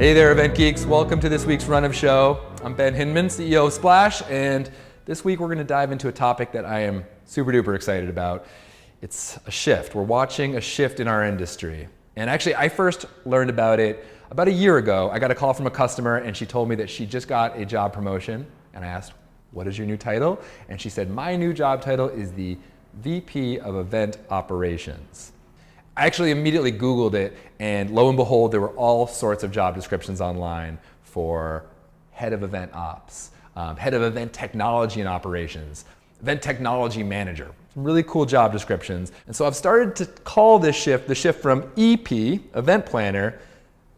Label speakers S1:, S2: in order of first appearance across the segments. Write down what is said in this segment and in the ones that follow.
S1: Hey there, event geeks. Welcome to this week's Run of Show. I'm Ben Hinman, CEO of Splash, and this week we're going to dive into a topic that I am super duper excited about. It's a shift. We're watching a shift in our industry. And actually, I first learned about it about a year ago. I got a call from a customer and she told me that she just got a job promotion. And I asked, what is your new title? And she said, my new job title is the VP of Event Operations. I actually immediately Googled it, and lo and behold, there were all sorts of job descriptions online for head of event ops, head of event technology and operations, event technology manager. Some really cool job descriptions. And so I've started to call this shift the shift from EP, event planner,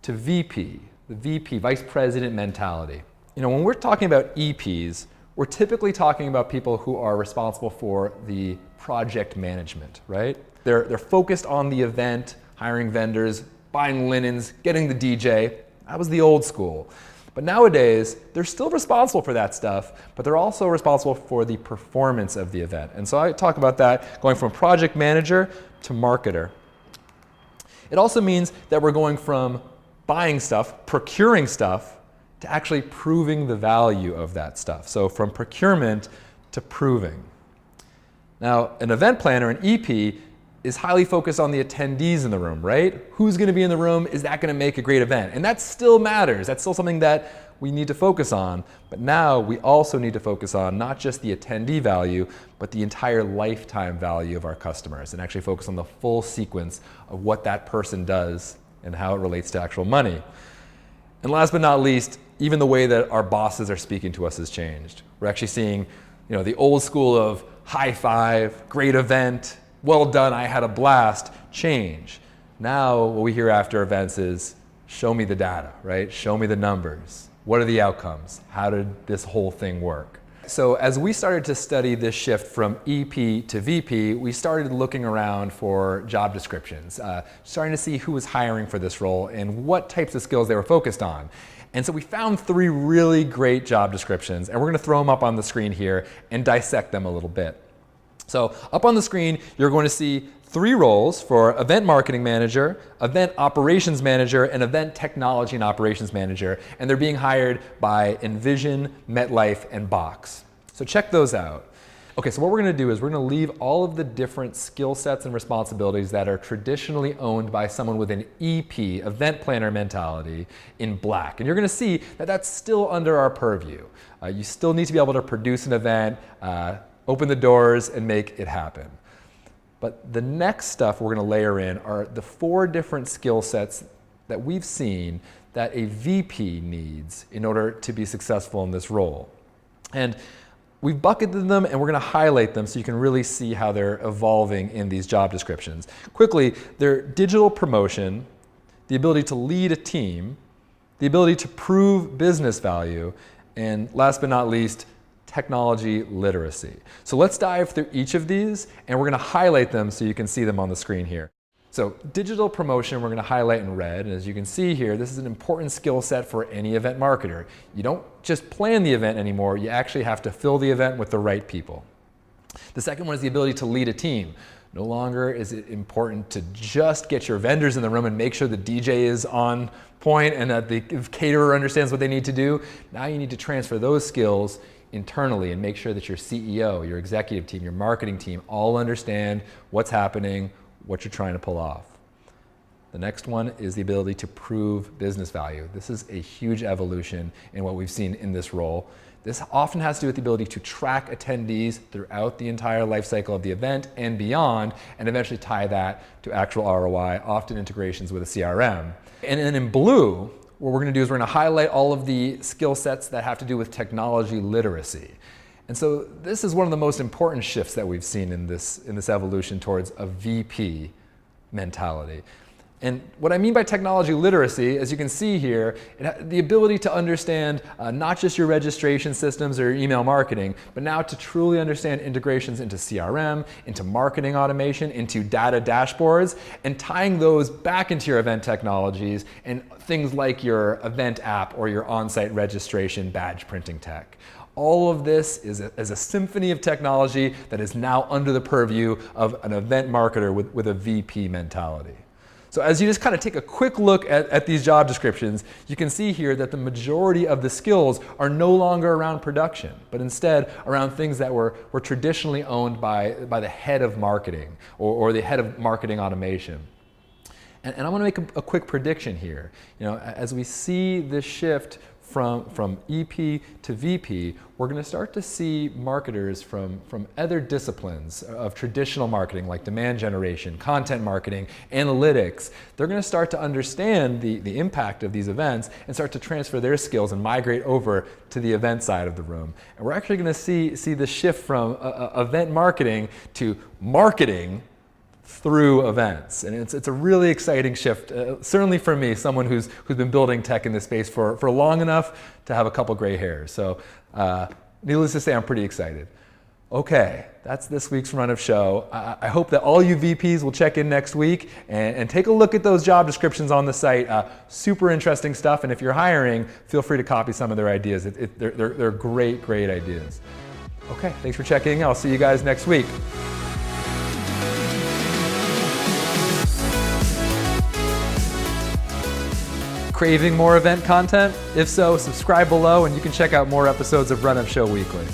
S1: to VP, the VP, vice president mentality. You know, when we're talking about EPs, we're typically talking about people who are responsible for the project management, right? They're focused on the event, hiring vendors, buying linens, getting the DJ. That was the old school. But nowadays, they're still responsible for that stuff, but they're also responsible for the performance of the event. And so I talk about that going from project manager to marketer. It also means that we're going from buying stuff, procuring stuff, to actually proving the value of that stuff. So from procurement to proving. Now, an event planner, an EP, is highly focused on the attendees in the room, right? Who's going to be in the room? Is that going to make a great event? And that still matters. That's still something that we need to focus on. But now we also need to focus on not just the attendee value, but the entire lifetime value of our customers, and actually focus on the full sequence of what that person does and how it relates to actual money. And last but not least, even the way that our bosses are speaking to us has changed. We're actually seeing, you know, the old school of high five, great event, well done, I had a blast, change. Now what we hear after events is, show me the data, right? Show me the numbers. What are the outcomes? How did this whole thing work? So as we started to study this shift from EP to VP, we started looking around for job descriptions, starting to see who was hiring for this role and what types of skills they were focused on. And so we found 3 really great job descriptions, and we're going to throw them up on the screen here and dissect them a little bit. So up on the screen, you're going to see 3 roles for event marketing manager, event operations manager, and event technology and operations manager. And they're being hired by Envision, MetLife, and Box. So check those out. Okay, so what we're going to do is we're going to leave all of the different skill sets and responsibilities that are traditionally owned by someone with an EP, event planner mentality, in black. And you're going to see that that's still under our purview. You still need to be able to produce an event, open the doors, and make it happen. But the next stuff we're going to layer in are the 4 different skill sets that we've seen that a VP needs in order to be successful in this role. And we've bucketed them, and we're going to highlight them so you can really see how they're evolving in these job descriptions. Quickly, they're digital promotion, the ability to lead a team, the ability to prove business value, and last but not least, technology literacy. So let's dive through each of these, and we're going to highlight them so you can see them on the screen here. So digital promotion, we're going to highlight in red. And as you can see here, this is an important skill set for any event marketer. You don't just plan the event anymore, you actually have to fill the event with the right people. The second one is the ability to lead a team. No longer is it important to just get your vendors in the room and make sure the DJ is on point and that the caterer understands what they need to do. Now you need to transfer those skills internally and make sure that your CEO, your executive team, your marketing team all understand what's happening, what you're trying to pull off. The next one is the ability to prove business value. This is a huge evolution in what we've seen in this role. This often has to do with the ability to track attendees throughout the entire life cycle of the event and beyond, and eventually tie that to actual ROI, often integrations with a CRM. And then in blue, what we're going to do is we're going to highlight all of the skill sets that have to do with technology literacy. And so this is one of the most important shifts that we've seen in this evolution towards a VP mentality. And what I mean by technology literacy, as you can see here, the ability to understand not just your registration systems or email marketing, but now to truly understand integrations into CRM, into marketing automation, into data dashboards, and tying those back into your event technologies and things like your event app or your on-site registration badge printing tech. All of this is a symphony of technology that is now under the purview of an event marketer with a VP mentality. So as you just kind of take a quick look at these job descriptions, you can see here that the majority of the skills are no longer around production, but instead around things that were traditionally owned by the head of marketing or the head of marketing automation. And I want to make a quick prediction here. As we see this shift from EP to VP, we're going to start to see marketers from other disciplines of traditional marketing like demand generation, content marketing, analytics. They're going to start to understand the impact of these events and start to transfer their skills and migrate over to the event side of the room. And we're actually going to see the shift from event marketing to marketing through events. And it's a really exciting shift, certainly for me, someone who's been building tech in this space for long enough to have a couple gray hairs. So needless to say, I'm pretty excited. Okay, that's this week's run of show. I hope that all you VPs will check in next week and take a look at those job descriptions on the site. Super interesting stuff, and if you're hiring, feel free to copy some of their ideas. They're great ideas. Okay, thanks for checking in. I'll see you guys next week. Craving more event content? If so, subscribe below and you can check out more episodes of Run Up Show Weekly.